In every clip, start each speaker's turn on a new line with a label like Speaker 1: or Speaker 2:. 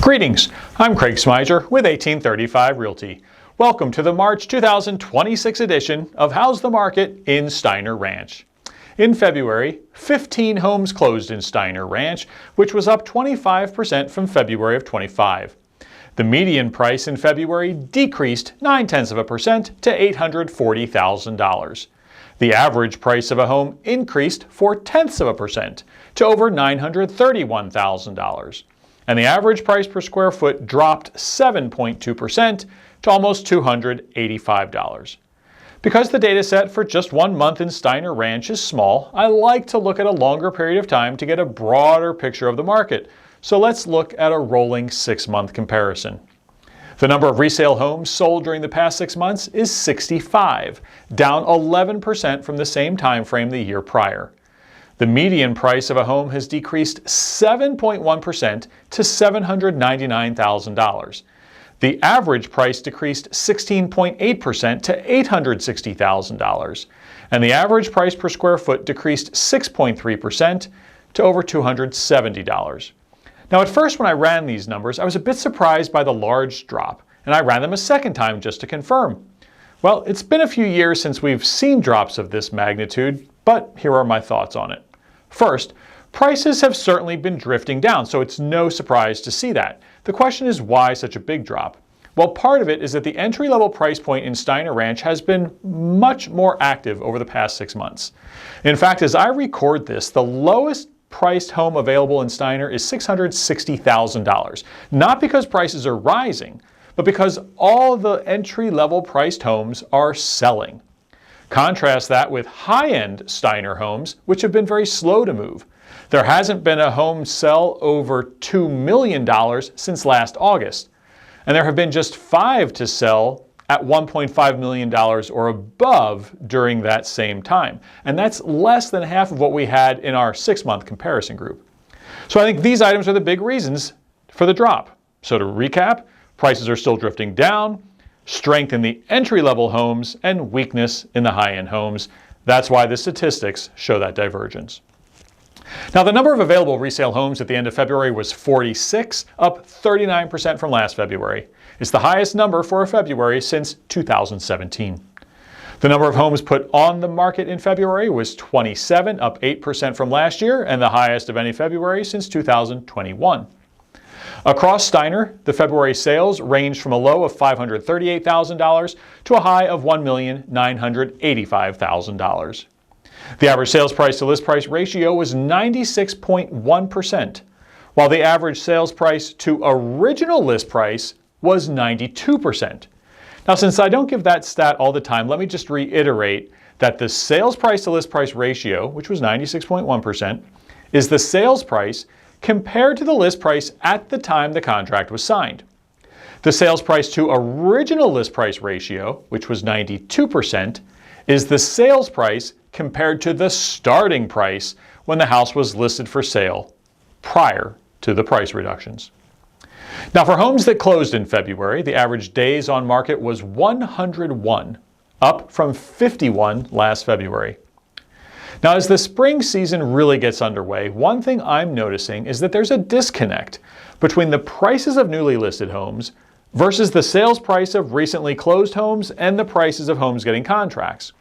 Speaker 1: Greetings, I'm Craig Smiger with 1835 Realty. Welcome to the March 2026 edition of How's the Market in Steiner Ranch. In February, 15 homes closed in Steiner Ranch, which was up 25% from February of 25. The median price in February decreased 0.9% to $840,000. The average price of a home increased 0.4% to over $931,000. And the average price per square foot dropped 7.2% to almost $285. Because the data set for just 1 month in Steiner Ranch is small, I like to look at a longer period of time to get a broader picture of the market. So let's look at a rolling 6-month comparison. The number of resale homes sold during the past 6 months is 65, down 11% from the same time frame the year prior. The median price of a home has decreased 7.1% to $799,000. The average price decreased 16.8% to $860,000. And the average price per square foot decreased 6.3% to over $270. Now at first when I ran these numbers, I was a bit surprised by the large drop, and I ran them a second time just to confirm. Well, it's been a few years since we've seen drops of this magnitude, but here are my thoughts on it. First, prices have certainly been drifting down, so it's no surprise to see that. The question is, why such a big drop? Well, part of it is that the entry-level price point in Steiner Ranch has been much more active over the past 6 months. In fact, as I record this, the lowest priced home available in Steiner is $660,000. Not because prices are rising, but because all the entry-level priced homes are selling. Contrast that with high-end Steiner homes, which have been very slow to move. There hasn't been a home sell over $2 million since last August, and there have been just 5 to sell at $1.5 million or above during that same time. And that's less than half of what we had in our 6-month comparison group. So I think these items are the big reasons for the drop. So to recap, prices are still drifting down, strength in the entry-level homes, and weakness in the high-end homes. That's why the statistics show that divergence. Now, the number of available resale homes at the end of February was 46, up 39% from last February. It's the highest number for a February since 2017. The number of homes put on the market in February was 27, up 8% from last year, and the highest of any February since 2021. Across Steiner, the February sales ranged from a low of $538,000 to a high of $1,985,000. The average sales price to list price ratio was 96.1%, while the average sales price to original list price was 92%. Now, since I don't give that stat all the time, let me just reiterate that the sales price to list price ratio, which was 96.1%, is the sales price compared to the list price at the time the contract was signed. The sales price to original list price ratio, which was 92%, is the sales price compared to the starting price when the house was listed for sale prior to the price reductions. Now, for homes that closed in February, the average days on market was 101, up from 51 last February. Now, as the spring season really gets underway, one thing I'm noticing is that there's a disconnect between the prices of newly listed homes versus the sales price of recently closed homes and the prices of homes getting contracts.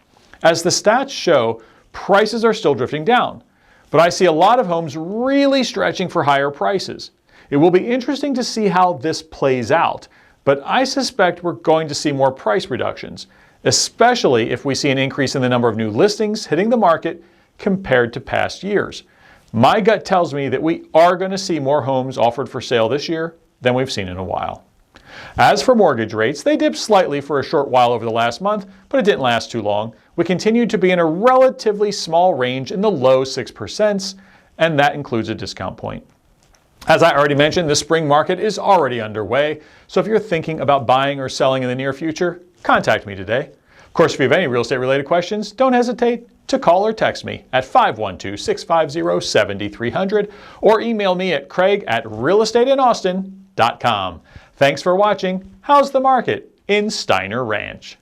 Speaker 1: As the stats show, prices are still drifting down, but I see a lot of homes really stretching for higher prices. It will be interesting to see how this plays out, but I suspect we're going to see more price reductions, especially if we see an increase in the number of new listings hitting the market compared to past years. My gut tells me that we are going to see more homes offered for sale this year than we've seen in a while. As for mortgage rates, they dipped slightly for a short while over the last month, but it didn't last too long. We continued to be in a relatively small range in the low 6%, and that includes a discount point. As I already mentioned, the spring market is already underway, so if you're thinking about buying or selling in the near future, contact me today. Of course, if you have any real estate related questions, don't hesitate to call or text me at 512-650-7300 or email me at craig@realestateinAustin.com. Thanks for watching How's the Market in Steiner Ranch.